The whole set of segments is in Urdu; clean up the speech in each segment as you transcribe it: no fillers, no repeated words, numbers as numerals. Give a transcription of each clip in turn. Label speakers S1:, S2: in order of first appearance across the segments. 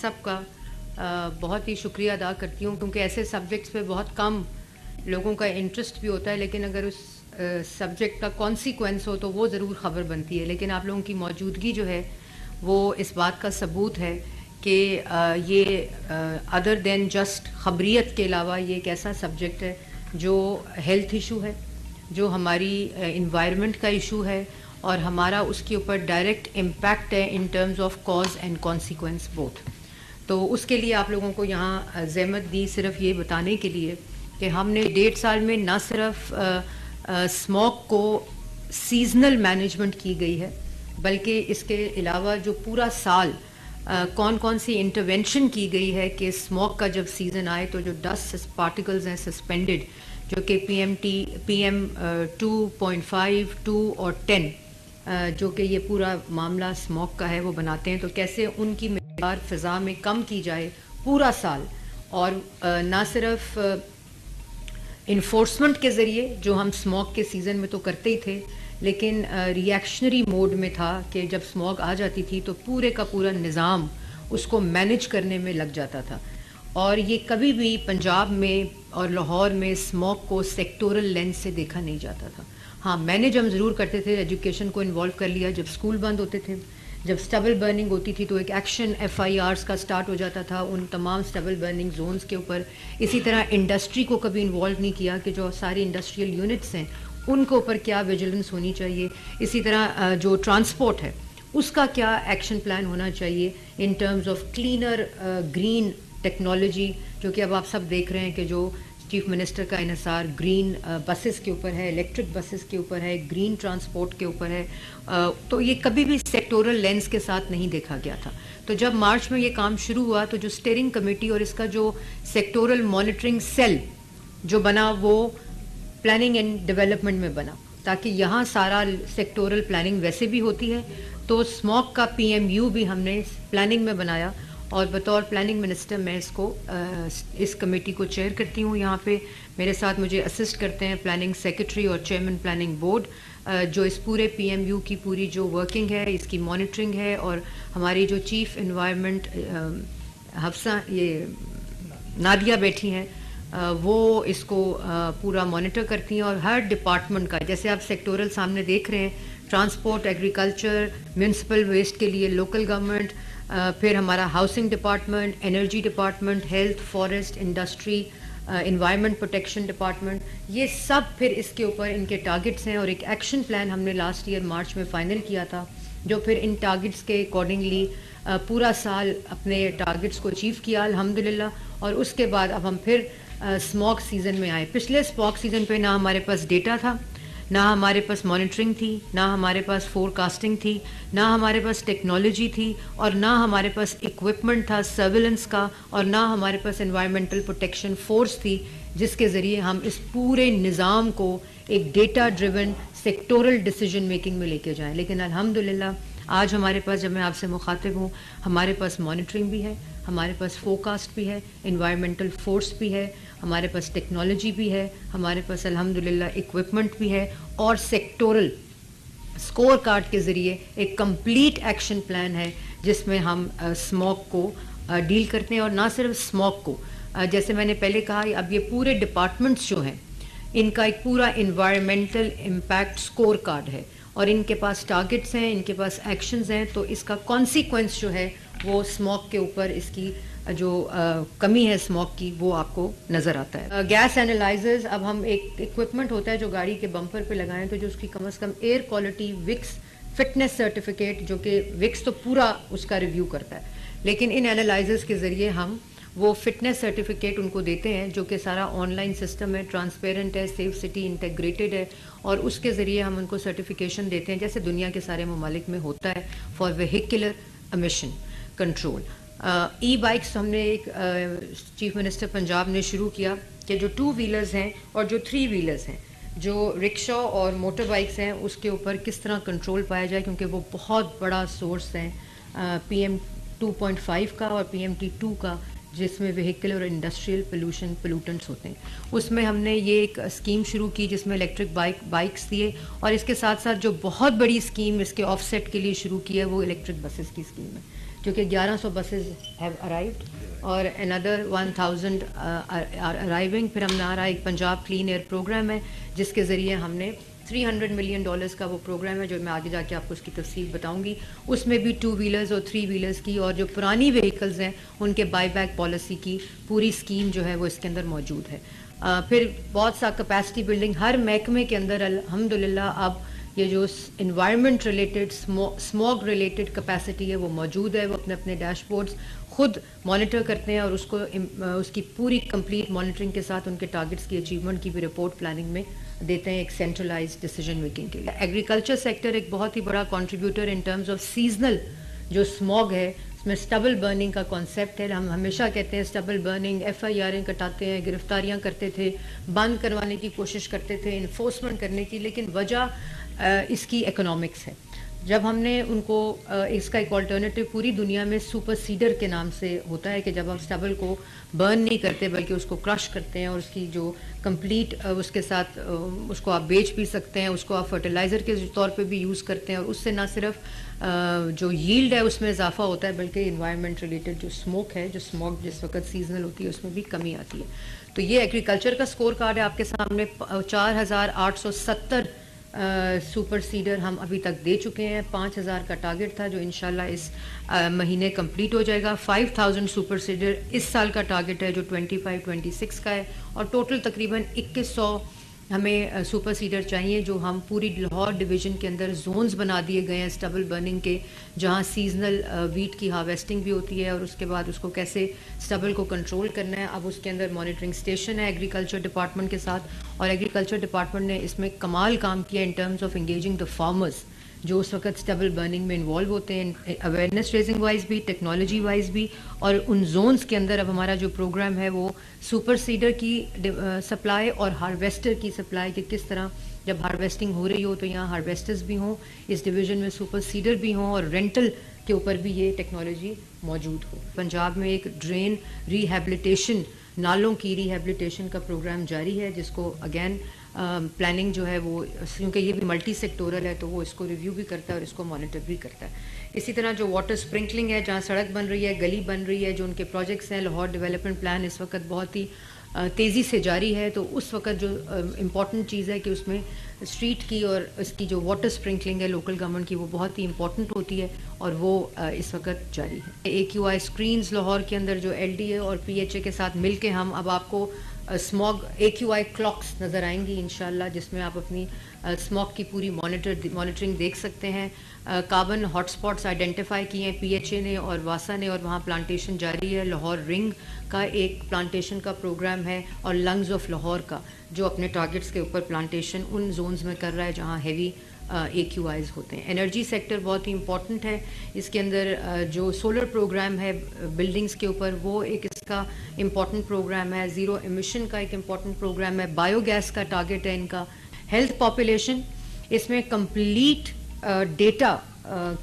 S1: سب کا بہت ہی شکریہ ادا کرتی ہوں، کیونکہ ایسے سبجیکٹس پہ بہت کم لوگوں کا انٹرسٹ بھی ہوتا ہے، لیکن اگر اس سبجیکٹ کا کانسیکوینس ہو تو وہ ضرور خبر بنتی ہے. لیکن آپ لوگوں کی موجودگی جو ہے وہ اس بات کا ثبوت ہے کہ یہ ادر دین جسٹ خبریت کے علاوہ یہ ایک ایسا سبجیکٹ ہے جو ہیلتھ ایشو ہے، جو ہماری انوائرمنٹ کا ایشو ہے، اور ہمارا اس کے اوپر ڈائریکٹ امپیکٹ ہے in terms of cause and consequence both. تو اس کے لیے آپ لوگوں کو یہاں زحمت دی صرف یہ بتانے کے لیے کہ ہم نے 1.5 سال میں نہ صرف اسموک کو سیزنل مینجمنٹ کی گئی ہے، بلکہ اس کے علاوہ جو پورا سال کون کون سی انٹرونشن کی گئی ہے کہ اسموک کا جب سیزن آئے تو جو 10 پارٹیکلز ہیں سسپینڈڈ، جو کہ PM 2.5 2 اور 10 جو کہ یہ پورا معاملہ اسموک کا ہے وہ بناتے ہیں، تو کیسے ان کی مقدار فضا میں کم کی جائے پورا سال. اور نہ صرف انفورسمنٹ کے ذریعے جو ہم اسموک کے سیزن میں تو کرتے ہی تھے، لیکن ری ایکشنری موڈ میں تھا کہ جب اسموک آ جاتی تھی تو پورے کا پورا نظام اس کو مینج کرنے میں لگ جاتا تھا. اور یہ کبھی بھی پنجاب میں اور لاہور میں اسموک کو سیکٹورل لینس سے دیکھا نہیں جاتا تھا. ہاں، مینیج ہم ضرور کرتے تھے، ایجوکیشن کو انوالو کر لیا. جب اسکول بند ہوتے تھے، جب اسٹبل برننگ ہوتی تھی تو ایک ایکشن FIRs کا سٹارٹ ہو جاتا تھا ان تمام اسٹبل برننگ زونز کے اوپر. اسی طرح انڈسٹری کو کبھی انوالو نہیں کیا کہ جو ساری انڈسٹریل یونٹس ہیں ان کے اوپر کیا ویجیلنس ہونی چاہیے. اسی طرح جو ٹرانسپورٹ ہے اس کا کیا ایکشن پلان ہونا چاہیے in terms of cleaner green technology, جو کہ اب آپ سب دیکھ رہے ہیں کہ جو چیف منسٹر کا انحصار گرین بسز کے اوپر ہے، الیکٹرک بسز کے اوپر ہے، گرین ٹرانسپورٹ کے اوپر ہے. تو یہ کبھی بھی سیکٹورل لینس کے ساتھ نہیں دیکھا گیا تھا. تو جب مارچ میں یہ کام شروع ہوا تو جو اسٹیئرنگ کمیٹی اور اس کا جو سیکٹورل مانیٹرنگ سیل جو بنا وہ پلاننگ اینڈ ڈیولپمنٹ میں بنا، تاکہ یہاں سارا سیکٹورل پلاننگ ویسے بھی ہوتی ہے. تو اسموک کا PMU بھی ہم نے پلاننگ میں بنایا، اور بطور پلاننگ منسٹر میں اس کمیٹی کو چیئر کرتی ہوں. یہاں پہ میرے ساتھ مجھے اسسٹ کرتے ہیں پلاننگ سیکرٹری اور چیئرمین پلاننگ بورڈ، جو اس پورے PMU کی پوری جو ورکنگ ہے اس کی مانیٹرنگ ہے. اور ہماری جو چیف انوائرمنٹ حفصہ یہ نادیہ بیٹھی ہیں، وہ اس کو پورا مانیٹر کرتی ہیں. اور ہر ڈپارٹمنٹ کا، جیسے آپ سیکٹورل سامنے دیکھ رہے ہیں، ٹرانسپورٹ، ایگریکلچر، میونسپل ویسٹ کے لیے لوکل گورنمنٹ، پھر ہمارا housing department, energy department, health, forest, industry, environment protection department, یہ سب پھر اس کے اوپر ان کے ٹارگٹس ہیں. اور ایک ایکشن پلان ہم نے لاسٹ ایئر مارچ میں فائنل کیا تھا، جو پھر ان ٹارگٹس کے اکارڈنگلی پورا سال اپنے ٹارگٹس کو اچیو کیا الحمدللہ. اور اس کے بعد اب ہم پھر اسموک سیزن میں آئے. پچھلے اسموک سیزن پہ نہ ہمارے پاس ڈیٹا تھا، نہ ہمارے پاس مانیٹرنگ تھی، نہ ہمارے پاس فور کاسٹنگ تھی، نہ ہمارے پاس ٹیکنالوجی تھی، اور نہ ہمارے پاس اکوپمنٹ تھا سرویلنس کا، اور نہ ہمارے پاس انوائرمنٹل پروٹیکشن فورس تھی جس کے ذریعے ہم اس پورے نظام کو ایک data driven sectoral decision making میں لے کے جائیں. لیکن الحمدللہ آج ہمارے پاس، جب میں آپ سے مخاطب ہوں، ہمارے پاس مانیٹرنگ بھی ہے، ہمارے پاس فورکاسٹ بھی ہے، انوائرمنٹل فورس بھی ہے، ہمارے پاس ٹیکنالوجی بھی ہے، ہمارے پاس الحمدللہ اکوپمنٹ بھی ہے، اور سیکٹورل اسکور کارڈ کے ذریعے ایک کمپلیٹ ایکشن پلان ہے جس میں ہم اسموک کو ڈیل کرتے ہیں. اور نہ صرف اسموک کو، جیسے میں نے پہلے کہا، اب یہ پورے ڈپارٹمنٹس جو ہیں ان کا ایک پورا انوائرمنٹل امپیکٹ اسکور کارڈ ہے، اور ان کے پاس ٹارگٹس ہیں، ان کے پاس ایکشنز ہیں. تو اس کا کانسیکوینس جو ہے وہ اسموک کے اوپر اس کی جو کمی ہے اسموک کی وہ آپ کو نظر آتا ہے. گیس اینالائزرز، اب ہم ایک اکوپمنٹ ہوتا ہے جو گاڑی کے بمپر پہ لگائیں تو جو اس کی کم از کم ایئر کوالٹی وکس فٹنس سرٹیفکیٹ، جو کہ وکس تو پورا اس کا ریویو کرتا ہے، لیکن ان اینالائزرز کے ذریعے ہم وہ فٹنس سرٹیفکیٹ ان کو دیتے ہیں، جو کہ سارا آن لائن سسٹم ہے، ٹرانسپیرنٹ ہے، سیف سٹی انٹیگریٹڈ ہے، اور اس کے ذریعے ہم ان کو سرٹیفکیشن دیتے ہیں جیسے دنیا کے سارے ممالک میں ہوتا ہے for vehicular emission control. E bikes ہم نے ایک چیف منسٹر پنجاب نے شروع کیا کہ جو 2 ویلرز ہیں اور جو 3 ویلرز ہیں، جو رکشا اور موٹر بائکس ہیں، اس کے اوپر کس طرح کنٹرول پایا جائے، کیونکہ وہ بہت بڑا سورس ہیں PM 2.5 کا اور PMT2 کا، جس میں ویہیکل اور انڈسٹریل پولوٹنٹس ہوتے ہیں. اس میں ہم نے یہ ایک اسکیم شروع کی جس میں الیکٹرک بائکس دیے، اور اس کے ساتھ ساتھ جو بہت بڑی اسکیم اس کے آف سیٹ کے لیے شروع کی ہے وہ الیکٹرک بسز کی اسکیم ہے. جو کہ 1100 بسز ہیو ارائیوڈ اور another 1000 are arriving. پھر ہمارا ایک پنجاب کلین ایئر پروگرام ہے جس کے ذریعے ہم نے $300 ملین کا وہ پروگرام ہے جو میں آگے جا کے آپ کو اس کی تفصیل بتاؤں گی. اس میں بھی 2 ویلرز اور 3 ویلرز کی اور جو پرانی وہیکلز ہیں ان کے بائی بیک پالیسی کی پوری اسکیم جو ہے وہ اس کے اندر موجود ہے. پھر بہت سا کیپیسٹی بلڈنگ ہر محکمے کے اندر الحمدللہ اب یہ جو environment related smog related capacity ہے وہ موجود ہے. وہ اپنے اپنے ڈیش بورڈز خود مانیٹر کرتے ہیں اور اس کو اس کی پوری کمپلیٹ مانیٹرنگ کے ساتھ ان کے ٹارگٹس کی اچیومنٹ کی بھی رپورٹ پلاننگ میں دیتے ہیں ایک سینٹرلائز ڈیسیجن میکنگ کے لیے. ایگریکلچر سیکٹر ایک بہت ہی بڑا contributor in terms of seasonal جو اسموگ ہے اس میں اسٹبل برننگ کا کانسیپٹ ہے. ہم ہمیشہ کہتے ہیں اسٹبل برننگ FIR کٹاتے ہیں, گرفتاریاں کرتے تھے, بند کروانے کی کوشش کرتے تھے, انفورسمنٹ کرنے کی, لیکن وجہ اس کی اکنامکس ہے. جب ہم نے ان کو اس کا ایک آلٹرنیٹیو پوری دنیا میں سپر سیڈر کے نام سے ہوتا ہے کہ جب ہم اسٹبل کو برن نہیں کرتے بلکہ اس کو کرش کرتے ہیں اور اس کی جو کمپلیٹ اس کے ساتھ اس کو آپ بیچ بھی سکتے ہیں, اس کو آپ فرٹیلائزر کے طور پہ بھی یوز کرتے ہیں اور اس سے نہ صرف جو ییلڈ ہے اس میں اضافہ ہوتا ہے بلکہ انوائرمنٹ ریلیٹڈ جو اسموک ہے, جو اسموک جس وقت سیزنل ہوتی ہے اس میں بھی کمی آتی ہے. تو یہ ایگریکلچر کا اسکور کارڈ ہے آپ کے سامنے. 4870 سپر سیڈر ہم ابھی تک دے چکے ہیں. 5000 کا ٹارگٹ تھا جو انشاءاللہ اس مہینے کمپلیٹ ہو جائے گا. 5000 سپر سیڈر اس سال کا ٹارگٹ ہے جو 25-26 کا ہے اور ٹوٹل تقریباً 2100 ہمیں سپر سیڈر چاہیے جو ہم پوری لاہور ڈویژن کے اندر زونز بنا دیے گئے ہیں اسٹبل برننگ کے, جہاں سیزنل ویٹ کی ہارویسٹنگ بھی ہوتی ہے اور اس کے بعد اس کو کیسے اسٹبل کو کنٹرول کرنا ہے. اب اس کے اندر مانیٹرنگ اسٹیشن ہے ایگریکلچر ڈپارٹمنٹ کے ساتھ اور ایگریکلچر ڈپارٹمنٹ نے اس میں کمال کام کیا in terms of engaging the farmers جو اس وقت اسٹبل برننگ میں انوالو ہوتے ہیں, اویئرنیس ریزنگ وائز بھی, ٹیکنالوجی وائز بھی. اور ان زونز کے اندر اب ہمارا جو پروگرام ہے وہ سپر سیڈر کی سپلائی اور ہارویسٹر کی سپلائی کہ کس طرح جب ہارویسٹنگ ہو رہی ہو تو یہاں ہارویسٹرز بھی ہوں, اس ڈویژن میں سپر سیڈر بھی ہوں اور رینٹل کے اوپر بھی یہ ٹیکنالوجی موجود ہو. پنجاب میں ایک ڈرین ریہیبلیٹیشن, نالوں کی ریہیبلیٹیشن کا پروگرام جاری ہے جس کو اگین پلاننگ جو ہے وہ, کیونکہ یہ بھی ملٹی سیکٹورل ہے تو وہ اس کو ریویو بھی کرتا ہے اور اس کو مانیٹر بھی کرتا ہے. اسی طرح جو واٹر اسپرنکلنگ ہے, جہاں سڑک بن رہی ہے, گلی بن رہی ہے, جو ان کے پروجیکٹس ہیں, لاہور ڈیولپمنٹ پلان اس وقت بہت ہی تیزی سے جاری ہے. تو اس وقت جو امپورٹنٹ چیز ہے کہ اس میں اسٹریٹ کی اور اس کی جو واٹر اسپرنکلنگ ہے لوکل گورنمنٹ کی وہ بہت ہی امپورٹنٹ ہوتی ہے اور وہ اس وقت جاری ہے. AQI اسکرینز لاہور کے اندر جو LDA اور PHA کے ساتھ مل کے ہم اب آپ کو اسموگ AQI کلاکس نظر آئیں گی انشاءاللہ, جس میں آپ اپنی اسموگ کی پوری مانیٹرنگ دیکھ سکتے ہیں. کاربن ہاٹ اسپاٹس آئیڈینٹیفائی کیے ہیں PHA نے اور واسا نے اور وہاں پلانٹیشن جاری ہے. لاہور رنگ کا ایک پلانٹیشن کا پروگرام ہے اور لنگز آف لاہور کا جو اپنے ٹارگٹس کے اوپر پلانٹیشن ان زونز میں کر رہا ہے جہاں ہیوی AQIs ہوتے ہیں. انرجی سیکٹر بہت ہی امپورٹنٹ ہے. اس کے اندر جو سولر پروگرام ہے بلڈنگز کے اوپر وہ ایک اس کا امپورٹنٹ پروگرام ہے. زیرو ایمیشن کا ایک امپورٹنٹ پروگرام ہے. بایو گیس کا ٹارگٹ ہے ان کا. ہیلتھ پاپولیشن, اس میں کمپلیٹ ڈیٹا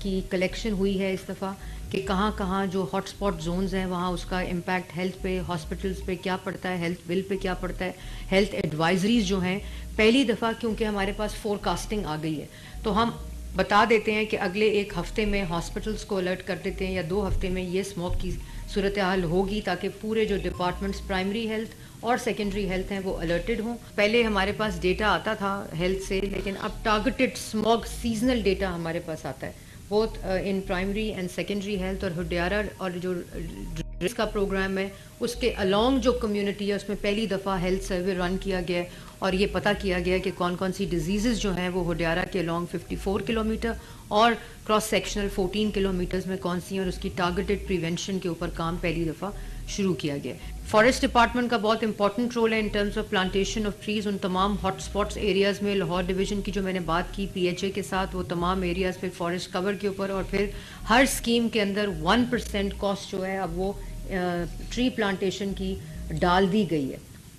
S1: کی کلیکشن ہوئی ہے اس دفعہ کہ کہاں کہاں جو ہاٹ اسپاٹ زونز ہیں وہاں اس کا امپیکٹ ہیلتھ پہ, ہاسپٹلس پہ کیا پڑتا ہے, ہیلتھ بل پہ کیا پڑتا ہے. ہیلتھ ایڈوائزریز جو ہیں پہلی دفعہ کیونکہ ہمارے پاس فور کاسٹنگ آ گئی ہے تو ہم بتا دیتے ہیں کہ اگلے ایک ہفتے میں ہاسپٹلس کو الرٹ کر دیتے ہیں یا 2 ہفتے میں یہ اسموک کی صورتحال ہوگی تاکہ پورے جو ڈپارٹمنٹس پرائمری ہیلتھ اور سیکنڈری ہیلتھ ہیں وہ الرٹڈ ہوں. پہلے ہمارے پاس ڈیٹا آتا تھا ہیلتھ سے لیکن اب ٹارگٹڈ اسموگ سیزنل ڈیٹا ہمارے پاس آتا ہے both in primary and secondary health. اور ہڈیارہ اور جو ڈرگس کا پروگرام ہے اس کے along جو کمیونٹی ہے اس میں پہلی دفعہ ہیلتھ سروے رن کیا گیا ہے اور یہ پتہ کیا گیا کہ کون کون سی ڈیزیزز جو ہیں وہ ہڈیارہ کے along 54 کلومیٹر اور کراس سیکشنل 14 کلومیٹرز میں کون سی ہیں اور اس کی ٹارگٹڈ پریونشن کے اوپر کام پہلی دفعہ شروع کیا گیا. فارسٹ ڈپارٹمنٹ کا بہت امپورٹنٹ رول ہے in terms of plantation of trees in تمام ہاٹ اسپاٹس ایریاز میں. لاہور ڈویژن کی جو میں نے بات کی PHA کے ساتھ وہ تمام ایریاز پہ فارسٹ کور کے اوپر اور پھر ہر اسکیم کے اندر 1% کاسٹ جو ہے اب وہ ٹری پلانٹیشن کی ڈال دی گئی ہے.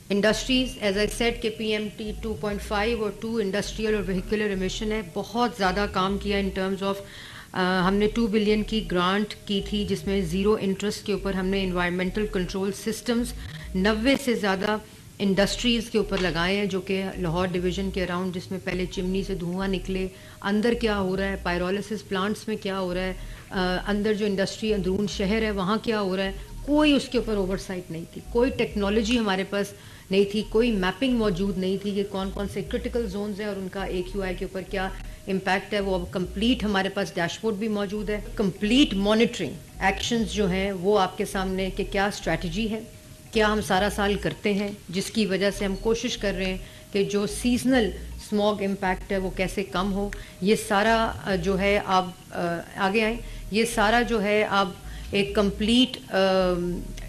S1: انڈسٹریز ایز آئی سیڈ کہ PMT 2.5 اور 2 انڈسٹریل اور وہیکولر ایمیشن ہے. بہت زیادہ کام کیا ان ٹرمز آف ہم نے 2 بلین کی گرانٹ کی تھی جس میں زیرو انٹرسٹ کے اوپر ہم نے انوائرمنٹل کنٹرول سسٹمز 90 سے زیادہ انڈسٹریز کے اوپر لگائے ہیں جو کہ لاہور ڈویژن کے اراؤنڈ جس میں پہلے چمنی سے دھواں نکلے, اندر کیا ہو رہا ہے, پائرولسس پلانٹس میں کیا ہو رہا ہے, اندر جو انڈسٹری اندرون شہر ہے وہاں کیا ہو رہا ہے، کوئی اس کے اوپر اوور سائٹ نہیں تھی، کوئی ٹیکنالوجی ہمارے پاس نہیں تھی، کوئی میپنگ موجود نہیں تھی کہ کون کون سے کرٹیکل زونز ہیں اور ان کا اے کیو آئی کے اوپر کیا امپیکٹ ہے. وہ اب کمپلیٹ ہمارے پاس ڈیش بورڈ بھی موجود ہے، کمپلیٹ مانیٹرنگ ایکشنز جو ہیں وہ آپ کے سامنے کہ کیا اسٹریٹجی ہے، کیا ہم سارا سال کرتے ہیں، جس کی وجہ سے ہم کوشش کر رہے ہیں کہ جو سیزنل اسموگ امپیکٹ ہے وہ کیسے کم ہو. یہ سارا جو ہے آپ آگے آئیں، یہ سارا جو ہے آپ ایک کمپلیٹ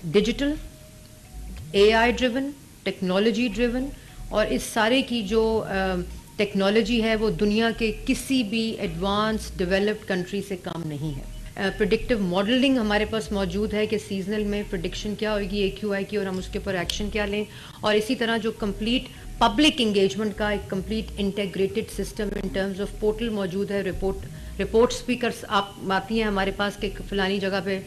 S1: ڈیجیٹل اے آئی ڈریون، ٹیکنالوجی ڈریون، اور اس سارے کی جو ٹیکنالوجی ہے وہ دنیا کے کسی بھی ایڈوانس ڈیولپڈ کنٹری سے کم نہیں ہے. پریڈکٹیو ماڈلنگ ہمارے پاس موجود ہے کہ سیزنل میں پریڈکشن کیا ہوئے گی اے کیو آئی کی اور ہم اس کے اوپر ایکشن کیا لیں. اور اسی طرح جو کمپلیٹ پبلک انگیجمنٹ کا ایک complete integrated system in terms of portal موجود ہے. رپورٹس بھی آپ آتی ہیں ہمارے پاس کہ فلانی جگہ پہ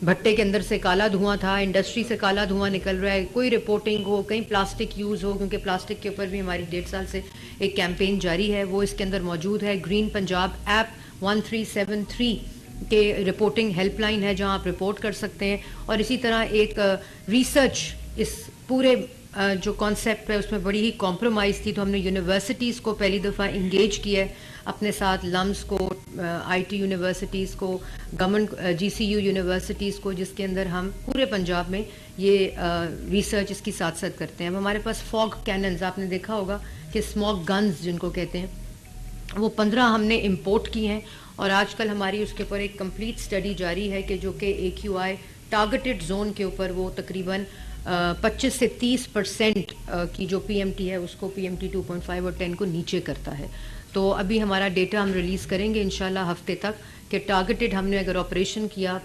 S1: بھٹے کے اندر سے کالا دھواں تھا، انڈسٹری سے کالا دھواں نکل رہا ہے، کوئی رپورٹنگ ہو، کہیں پلاسٹک یوز ہو، کیونکہ پلاسٹک کے اوپر بھی ہماری 1.5 سال سے ایک کیمپین جاری ہے، وہ اس کے اندر موجود ہے. گرین پنجاب ایپ 1373 کے رپورٹنگ ہیلپ لائن ہے جہاں آپ رپورٹ کر سکتے ہیں. اور اسی طرح ایک ریسرچ اس پورے جو کانسیپٹ ہے اس میں بڑی ہی کمپرومائز تھی، تو ہم نے یونیورسٹیز کو پہلی دفعہ انگیج کیا ہے اپنے ساتھ، لمس کو، آئی ٹی یونیورسٹیز کو، government G C U universities کو، جس کے اندر ہم پورے پنجاب میں یہ ریسرچ اس کی ساتھ ساتھ کرتے ہیں. اب ہمارے پاس فوگ کیننز آپ نے دیکھا ہوگا کہ اسموک گنز جن کو کہتے ہیں، وہ 15 ہم نے امپورٹ کی ہیں، اور آج کل ہماری اس کے اوپر ایک کمپلیٹ اسٹڈی جاری ہے کہ جو کہ اے کیو آئی ٹارگیٹڈ زون کے اوپر وہ تقریباً 25 سے 30% کی جو پی ایم ٹی ہے اس کو پی ایم ٹی 2.5 اور 10 کو نیچے کرتا ہے. تو ابھی ہمارا ڈیٹا ہم ریلیز کریں گے انشاءاللہ ہفتے تک کہ ٹارگیٹڈ ہم نے اگر آپریشن کیا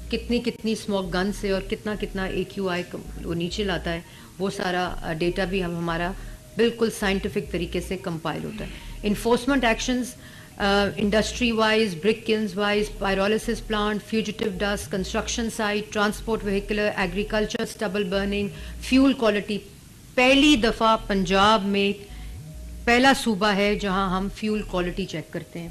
S1: کتنی اسموک گن سے اور کتنا اے کیو آئی وہ نیچے لاتا ہے، وہ سارا ڈیٹا بھی ہمارا بالکل سائنٹیفک طریقے سے کمپائل ہوتا ہے. Enforcement actions industry wise, brick kilns wise, pyrolysis plant, fugitive dust, construction site, transport vehicular, agriculture, stubble burning, fuel quality. پہلی دفعہ پنجاب میں پہلا صوبہ ہے جہاں ہم فیول کوالٹی چیک کرتے ہیں.